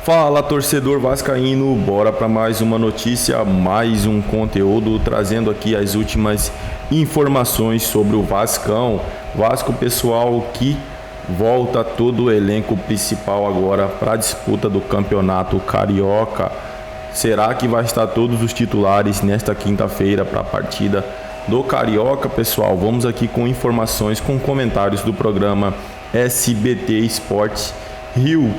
Fala, torcedor vascaíno, bora para mais uma notícia, mais um conteúdo, trazendo aqui as últimas informações sobre o Vascão. Vasco, pessoal, que volta todo o elenco principal agora para a disputa do Campeonato Carioca. Será que vai estar todos os titulares nesta quinta-feira para a partida do Carioca, pessoal? Vamos aqui com informações, com comentários do programa SBT Esportes Rio.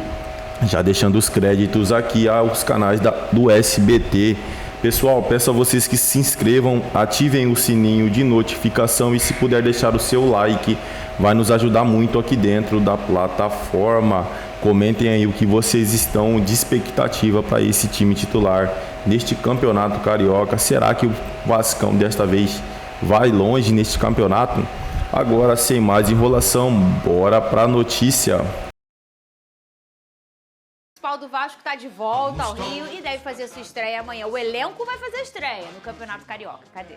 Já deixando os créditos aqui aos canais do SBT. Pessoal, peço a vocês que se inscrevam, ativem o sininho de notificação e se puder deixar o seu like, vai nos ajudar muito aqui dentro da plataforma. Comentem aí o que vocês estão de expectativa para esse time titular neste Campeonato Carioca. Será que o Vascão desta vez vai longe neste campeonato? Agora, sem mais enrolação, bora para a notícia. O principal do Vasco está de volta ao Rio e deve fazer sua estreia amanhã. O elenco vai fazer a estreia no Campeonato Carioca. Cadê?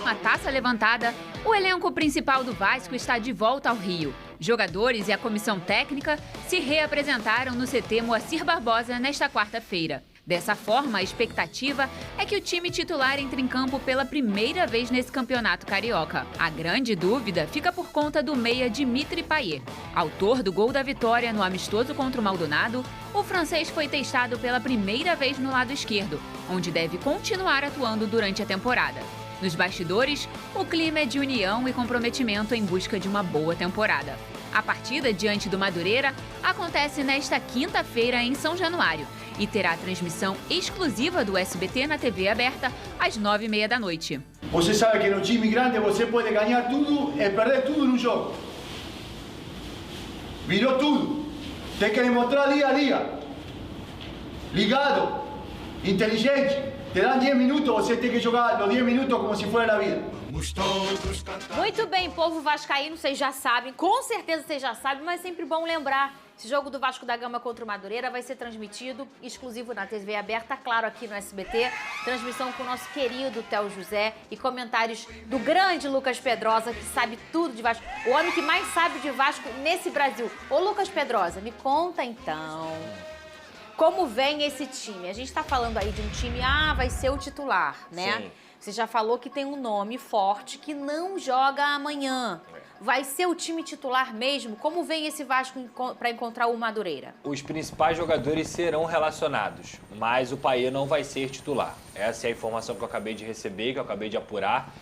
Com a taça levantada, o elenco principal do Vasco está de volta ao Rio. Jogadores e a comissão técnica se reapresentaram no CT Moacir Barbosa nesta quarta-feira. Dessa forma, a expectativa é que o time titular entre em campo pela primeira vez nesse campeonato carioca. A grande dúvida fica por conta do meia Dimitri Payet. Autor do gol da vitória no amistoso contra o Maldonado, o francês foi testado pela primeira vez no lado esquerdo, onde deve continuar atuando durante a temporada. Nos bastidores, o clima é de união e comprometimento em busca de uma boa temporada. A partida diante do Madureira acontece nesta quinta-feira em São Januário e terá transmissão exclusiva do SBT na TV aberta às 9h30 da noite. Você sabe que no time grande você pode ganhar tudo e perder tudo no jogo. Virou tudo. Tem que demonstrar dia a dia. Ligado, inteligente. Te dão 10 minutos, você tem que jogar os 10 minutos como se fosse a vida. Muito bem, povo vascaíno, vocês já sabem, com certeza vocês já sabem, mas é sempre bom lembrar. Esse jogo do Vasco da Gama contra o Madureira vai ser transmitido exclusivo na TV aberta, claro, aqui no SBT. Transmissão com o nosso querido Theo José e comentários do grande Lucas Pedrosa, que sabe tudo de Vasco. O homem que mais sabe de Vasco nesse Brasil. Ô, Lucas Pedrosa, me conta então, como vem esse time? A gente tá falando aí de um time, vai ser o titular, né? Sim. Você já falou que tem um nome forte que não joga amanhã. Vai ser o time titular mesmo? Como vem esse Vasco para encontrar o Madureira? Os principais jogadores serão relacionados, mas o Payet não vai ser titular. Essa é a informação que eu acabei de receber, que eu acabei de apurar.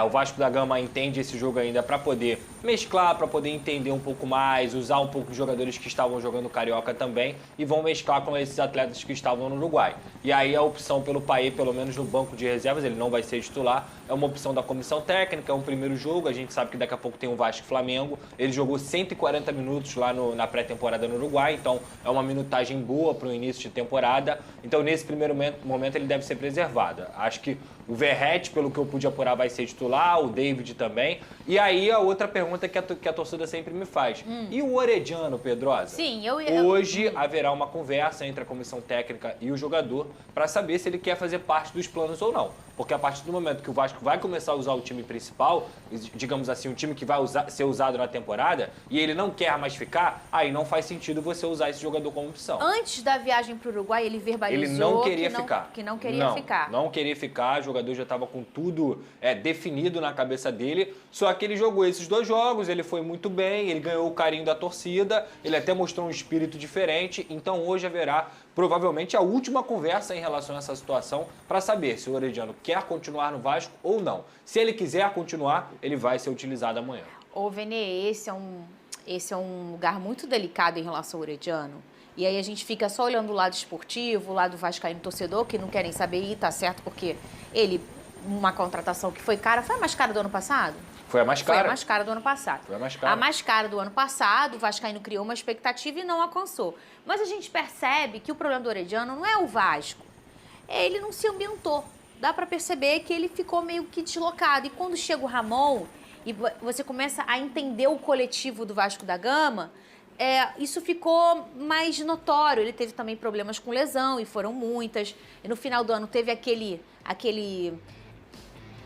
O Vasco da Gama entende esse jogo ainda para poder mesclar, para poder entender um pouco mais, usar um pouco de jogadores que estavam jogando Carioca também e vão mesclar com esses atletas que estavam no Uruguai. E aí a opção pelo Payet, pelo menos no banco de reservas, ele não vai ser titular, é uma opção da comissão técnica, é um primeiro jogo, a gente sabe que daqui a pouco tem o Vasco e Flamengo, ele jogou 140 minutos lá na pré-temporada no Uruguai, então é uma minutagem boa para o início de temporada, então nesse primeiro momento ele deve ser preservado. Acho que o Verratti, pelo que eu pude apurar, vai ser titular, o David também. E aí a outra pergunta que a torcida sempre me faz. E o Orediano, Pedrosa? Sim, Hoje haverá uma conversa entre a comissão técnica e o jogador para saber se ele quer fazer parte dos planos ou não. Porque a partir do momento que o Vasco vai começar a usar o time principal, digamos assim, um time que vai ser usado na temporada, e ele não quer mais ficar, aí não faz sentido você usar esse jogador como opção. Antes da viagem para o Uruguai, ele verbalizou ele não queria ficar. Que não queria ficar. Não queria ficar, o jogador já estava com tudo definido na cabeça dele, só que ele jogou esses 2 jogos, ele foi muito bem, ele ganhou o carinho da torcida, ele até mostrou um espírito diferente, então hoje haverá provavelmente a última conversa em relação a essa situação para saber se o Orediano quer continuar no Vasco ou não. Se ele quiser continuar, ele vai ser utilizado amanhã. Ô, Vene, esse é um lugar muito delicado em relação ao Orediano. E aí a gente fica só olhando o lado esportivo, o lado vascaíno torcedor, que não querem saber, e tá certo, porque ele, uma contratação que foi cara, foi a mais cara do ano passado? Foi a mais cara. Foi a mais cara do ano passado. Foi a mais cara. A mais cara do ano passado, o Vascaíno criou uma expectativa e não alcançou. Mas a gente percebe que o problema do Orediano não é o Vasco. Ele não se ambientou. Dá para perceber que ele ficou meio que deslocado. E quando chega o Ramon e você começa a entender o coletivo do Vasco da Gama, isso ficou mais notório. Ele teve também problemas com lesão, e foram muitas. E no final do ano teve aquele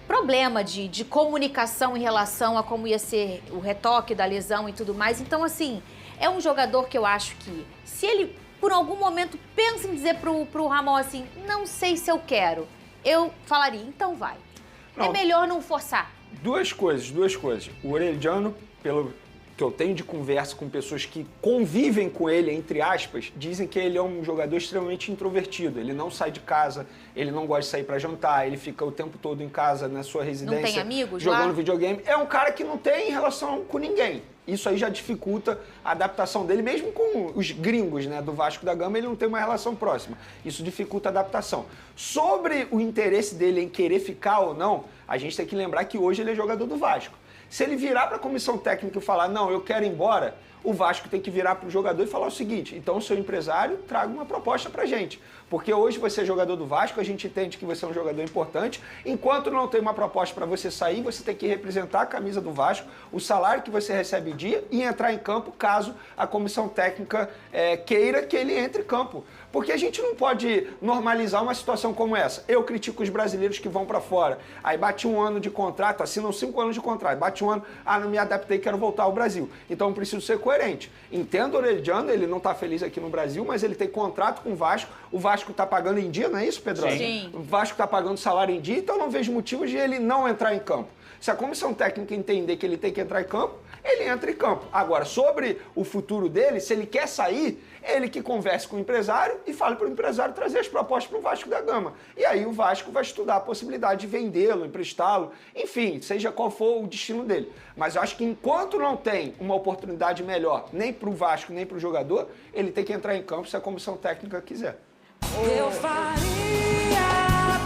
problema de comunicação em relação a como ia ser o retoque da lesão e tudo mais. Então, assim, é um jogador que eu acho que, se ele, por algum momento, pensa em dizer pro Ramon assim, não sei se eu quero, eu falaria, então vai. Não. É melhor não forçar. Duas coisas. O Orellano, pelo que eu tenho de conversa com pessoas que convivem com ele, entre aspas, dizem que ele é um jogador extremamente introvertido. Ele não sai de casa, ele não gosta de sair para jantar, ele fica o tempo todo em casa, na sua residência. Não tem amigos jogando lá? videogame. É um cara que não tem relação com ninguém. Isso aí já dificulta a adaptação dele, mesmo com os gringos, né, do Vasco da Gama, ele não tem uma relação próxima. Isso dificulta a adaptação. Sobre o interesse dele em querer ficar ou não, a gente tem que lembrar que hoje ele é jogador do Vasco. Se ele virar para a comissão técnica e falar, não, eu quero ir embora, o Vasco tem que virar para o jogador e falar o seguinte, então o seu empresário traga uma proposta para a gente. Porque hoje você é jogador do Vasco, a gente entende que você é um jogador importante, enquanto não tem uma proposta para você sair, você tem que representar a camisa do Vasco, o salário que você recebe em dia e entrar em campo caso a comissão técnica queira que ele entre em campo. Porque a gente não pode normalizar uma situação como essa. Eu critico os brasileiros que vão para fora. Aí bate um ano de contrato, assinam 5 anos de contrato. Bate um ano, não me adaptei, quero voltar ao Brasil. Então preciso ser coerente. Entendo o Orellano, ele não está feliz aqui no Brasil, mas ele tem contrato com o Vasco está pagando em dia, não é isso, Pedro? Sim. O Vasco está pagando salário em dia, então não vejo motivo de ele não entrar em campo. Se a comissão técnica entender que ele tem que entrar em campo, ele entra em campo. Agora, sobre o futuro dele, se ele quer sair, ele que converse com o empresário e fale para o empresário trazer as propostas para o Vasco da Gama. E aí o Vasco vai estudar a possibilidade de vendê-lo, emprestá-lo, enfim, seja qual for o destino dele. Mas eu acho que enquanto não tem uma oportunidade melhor, nem para o Vasco, nem para o jogador, ele tem que entrar em campo se a comissão técnica quiser. Eu faria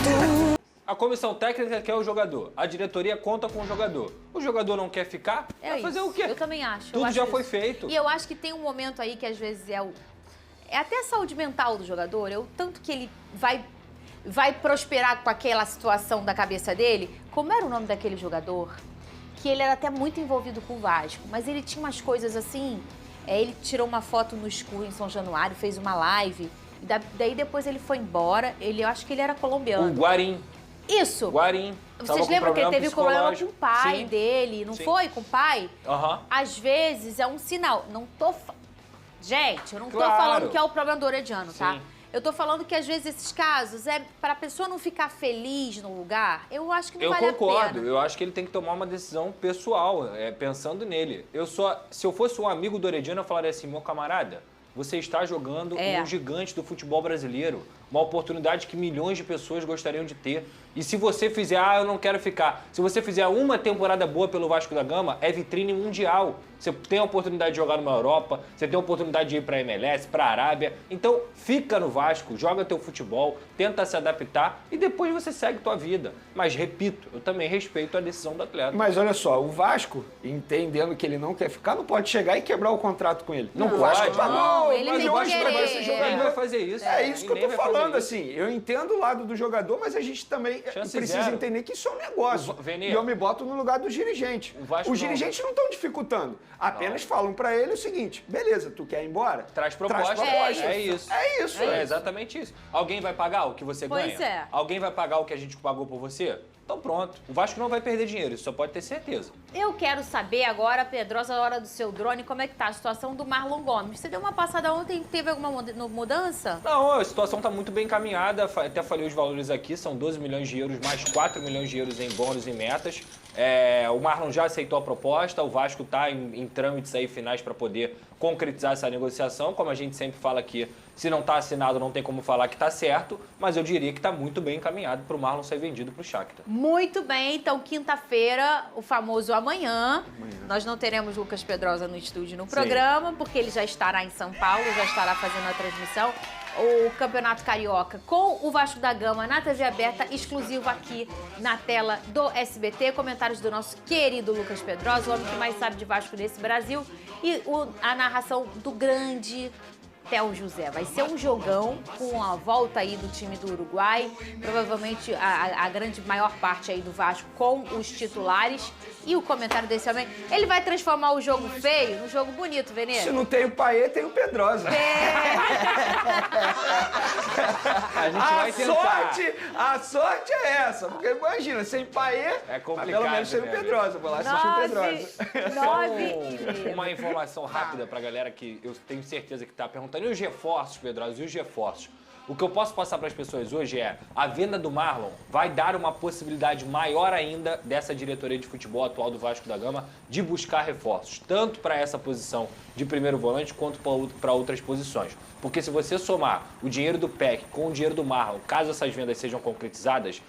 tudo. A comissão técnica quer o jogador, a diretoria conta com o jogador. O jogador não quer ficar, vai fazer o quê? Eu também acho. Tudo acho já isso. foi feito. E eu acho que tem um momento aí que às vezes é até a saúde mental do jogador, é o tanto que ele vai prosperar com aquela situação da cabeça dele. Como era o nome daquele jogador? Que ele era até muito envolvido com o Vasco, mas ele tinha umas coisas assim, ele tirou uma foto no escuro em São Januário, fez uma live, e daí depois ele foi embora, eu acho que ele era colombiano. O Guarim. Isso. Guarim. Vocês lembram que ele teve problema com o pai Sim. dele, não Sim. foi? Com o pai? Aham. Às vezes é um sinal. Gente, eu não tô Claro. falando que é o problema do Orellano, tá? Sim. Eu tô falando que às vezes esses casos pra pessoa não ficar feliz no lugar, eu acho que não vale a concordo, pena. eu acho que ele tem que tomar uma decisão pessoal, pensando nele. Se eu fosse um amigo do Orellano, eu falaria assim, meu camarada, você está jogando um gigante do futebol brasileiro, uma oportunidade que milhões de pessoas gostariam de ter. E se você fizer, eu não quero ficar. Se você fizer uma temporada boa pelo Vasco da Gama, é vitrine mundial. Você tem a oportunidade de jogar numa Europa, você tem a oportunidade de ir para a MLS, para a Arábia. Então, fica no Vasco, joga teu futebol, tenta se adaptar e depois você segue tua vida. Mas, repito, eu também respeito a decisão do atleta. Mas olha só, o Vasco, entendendo que ele não quer ficar, não pode chegar e quebrar o contrato com ele. Não o pode. Vasco Não, ele mas tem o que Vasco vai querer. ser Ninguém jogador. vai fazer isso. É isso que eu Ninguém tô vai fazer falando, isso. assim. Eu entendo o lado do jogador, mas a gente também Chance precisa zero. entender que isso é um negócio. Vene, E eu me boto no lugar dos dirigentes. O Vasco Os dirigentes não estão dificultando. Apenas falam pra ele o seguinte, beleza, tu quer ir embora? Traz proposta. É isso. É isso. É exatamente isso. Alguém vai pagar o que você Pois ganha? é. Alguém vai pagar o que a gente pagou por você? Então pronto. O Vasco não vai perder dinheiro, isso só pode ter certeza. Eu quero saber agora, Pedrosa, a hora do seu drone, como é que tá a situação do Marlon Gomes. Você deu uma passada ontem, teve alguma mudança? Não, a situação está muito bem encaminhada, até falei os valores aqui, são 12 milhões de euros mais 4 milhões de euros em bônus e metas. O Marlon já aceitou a proposta, o Vasco está em trâmites aí finais para poder concretizar essa negociação. Como a gente sempre fala aqui, se não está assinado não tem como falar que está certo, mas eu diria que está muito bem encaminhado para o Marlon ser vendido para o Shakhtar. Muito bem, então quinta-feira, o famoso amanhã. Nós não teremos Lucas Pedrosa no estúdio no programa, porque ele já estará em São Paulo, já estará fazendo a transmissão. O Campeonato Carioca com o Vasco da Gama na TV aberta, exclusivo aqui na tela do SBT. Comentários do nosso querido Lucas Pedrosa, o homem que mais sabe de Vasco nesse Brasil. E a narração do grande Theo José. Vai ser um jogão com a volta aí do time do Uruguai, provavelmente a maior parte aí do Vasco com os titulares. E o comentário desse homem, ele vai transformar o jogo feio num jogo bonito, Veneza. Se não tem o Payet, tem o Pedrosa. A gente vai tentar. A sorte é essa, porque imagina, sem Payet, É complicado, mas pelo menos sem o né, Pedrosa. Vou lá assistir o Pedrosa. 9:30. Uma informação rápida pra galera que eu tenho certeza que tá perguntando. E os reforços, Pedrosa? E os reforços? O que eu posso passar para as pessoas hoje é a venda do Marlon vai dar uma possibilidade maior ainda dessa diretoria de futebol atual do Vasco da Gama de buscar reforços, tanto para essa posição de primeiro volante quanto para outras posições. Porque se você somar o dinheiro do PEC com o dinheiro do Marlon, caso essas vendas sejam concretizadas,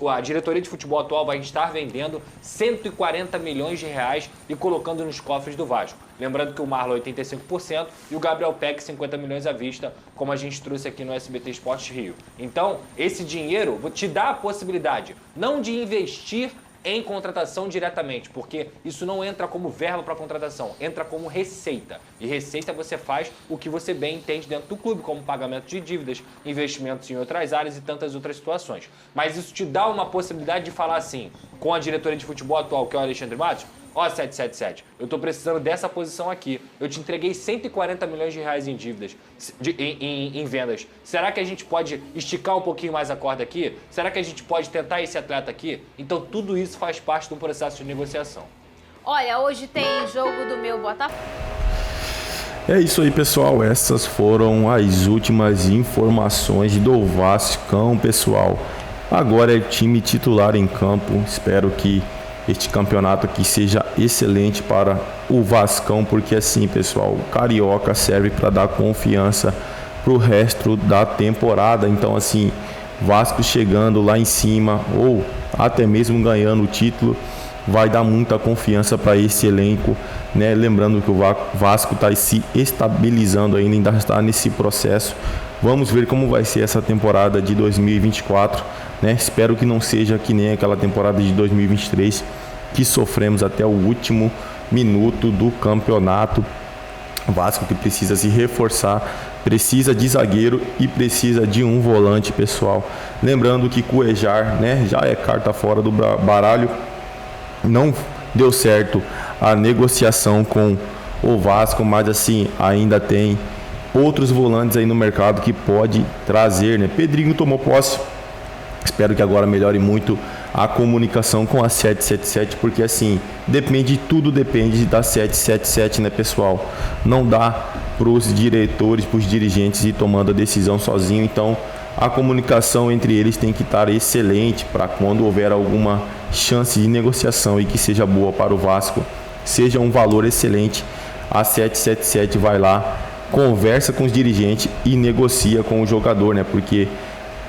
a diretoria de futebol atual vai estar vendendo 140 milhões de reais e colocando nos cofres do Vasco. Lembrando que o Marlon é 85% e o Gabriel Peck 50 milhões à vista, como a gente trouxe aqui no SBT Esportes Rio. Então, esse dinheiro te dá a possibilidade não de investir em contratação diretamente, porque isso não entra como verba para contratação, entra como receita. E receita você faz o que você bem entende dentro do clube, como pagamento de dívidas, investimentos em outras áreas e tantas outras situações. Mas isso te dá uma possibilidade de falar assim, com a diretoria de futebol atual, que é o Alexandre Matos, ó 777, eu estou precisando dessa posição aqui. Eu te entreguei 140 milhões de reais em dívidas, em vendas. Será que a gente pode esticar um pouquinho mais a corda aqui? Será que a gente pode tentar esse atleta aqui? Então tudo isso faz parte do processo de negociação. Olha, hoje tem jogo do meu Botafogo. É isso aí, pessoal. Essas foram as últimas informações do Vascão, pessoal. Agora é time titular em campo. Espero que este campeonato aqui seja excelente para o Vascão, porque assim, pessoal, o Carioca serve para dar confiança para o resto da temporada. Então, assim, Vasco chegando lá em cima ou até mesmo ganhando o título, vai dar muita confiança para esse elenco, né? Lembrando que o Vasco está se estabilizando ainda está nesse processo. Vamos ver como vai ser essa temporada de 2024, né? Espero que não seja que nem aquela temporada de 2023, que sofremos até o último minuto do campeonato. Vasco que precisa se reforçar, precisa de zagueiro e precisa de um volante, pessoal. Lembrando que Cuejar, né, já é carta fora do baralho. Não deu certo a negociação com o Vasco, mas assim, ainda tem outros volantes aí no mercado que pode trazer, né? Pedrinho tomou posse. Espero que agora melhore muito a comunicação com a 777, porque assim, tudo depende da 777, né, pessoal? Não dá para os diretores, para os dirigentes ir tomando a decisão sozinho, então a comunicação entre eles tem que estar excelente para quando houver alguma chance de negociação e que seja boa para o Vasco, seja um valor excelente, a 777 vai lá, conversa com os dirigentes e negocia com o jogador, né? Porque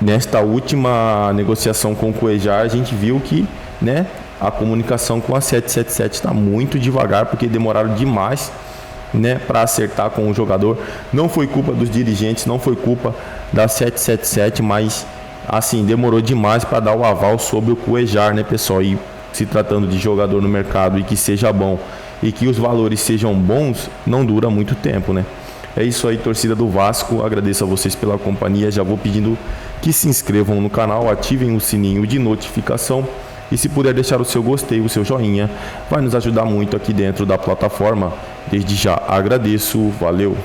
nesta última negociação com o Cuejar, a gente viu que, né, a comunicação com a 777 está muito devagar, porque demoraram demais, né, para acertar com o jogador. Não foi culpa dos dirigentes, não foi culpa da 777, mas assim, demorou demais para dar o aval sobre o Cuejar, né, pessoal? E se tratando de jogador no mercado e que seja bom e que os valores sejam bons, não dura muito tempo, né? É isso aí, torcida do Vasco. Agradeço a vocês pela companhia. Já vou pedindo que se inscrevam no canal, ativem o sininho de notificação e se puder deixar o seu gostei, o seu joinha, vai nos ajudar muito aqui dentro da plataforma. Desde já agradeço. Valeu!